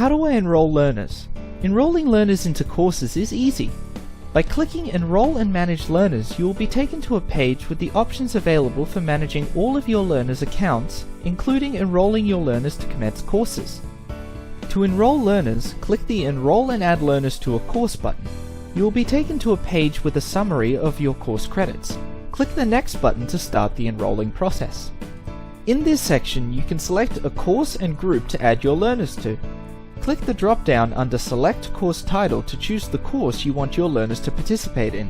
How do I enroll learners? Enrolling learners into courses is easy. By clicking Enroll and Manage Learners, you will be taken to a page with the options available for managing all of your learners' accounts, including enrolling your learners to commence courses. To enroll learners, click the Enroll and Add Learners to a Course button. You will be taken to a page with a summary of your course credits. Click the Next button to start the enrolling process. In this section, you can select a course and group to add your learners to. Click the drop-down under Select Course Title to choose the course you want your learners to participate in.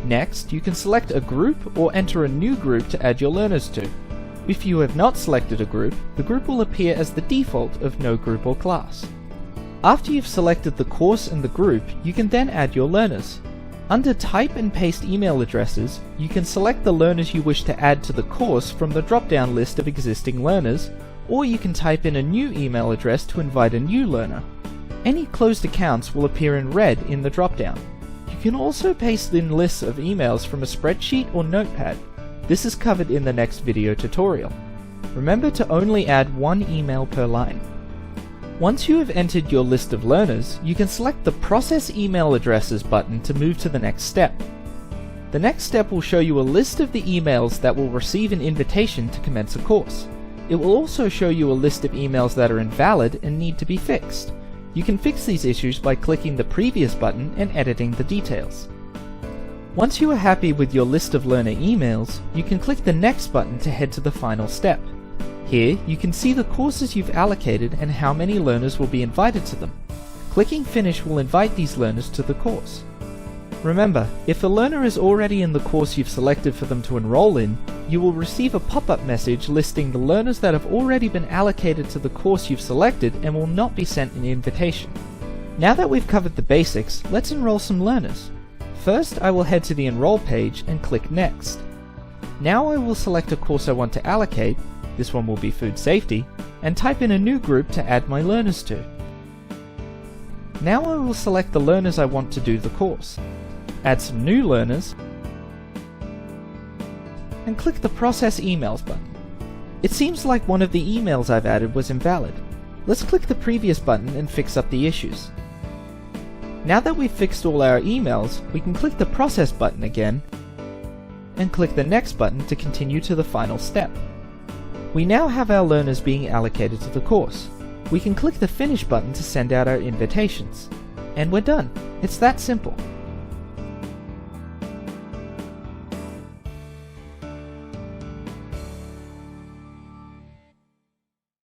Next, you can select a group or enter a new group to add your learners to. If you have not selected a group, the group will appear as the default of no group or class. After you've selected the course and the group, you can then add your learners. Under Type and Paste email addresses, you can select the learners you wish to add to the course from the drop-down list of existing learners, or you can type in a new email address to invite a new learner. Any closed accounts will appear in red in the drop-down. You can also paste in lists of emails from a spreadsheet or notepad. This is covered in the next video tutorial. Remember to only add one email per line. Once you have entered your list of learners, you can select the Process Email Addresses button to move to the next step. The next step will show you a list of the emails that will receive an invitation to commence a course. It will also show you a list of emails that are invalid and need to be fixed. You can fix these issues by clicking the previous button and editing the details. Once you are happy with your list of learner emails, you can click the Next button to head to the final step. Here, you can see the courses you've allocated and how many learners will be invited to them. Clicking Finish will invite these learners to the course. Remember, if a learner is already in the course you've selected for them to enroll in, you will receive a pop-up message listing the learners that have already been allocated to the course you've selected and will not be sent an invitation. Now that we've covered the basics, let's enroll some learners. First, I will head to the Enroll page and click Next. Now I will select a course I want to allocate, this one will be Food Safety, and type in a new group to add my learners to. Now I will select the learners I want to do the course. Add some new learners, and click the Process Emails button. It seems like one of the emails I've added was invalid. Let's click the previous button and fix up the issues. Now that we've fixed all our emails, we can click the Process button again, and click the Next button to continue to the final step. We now have our learners being allocated to the course. We can click the Finish button to send out our invitations. And we're done. It's that simple.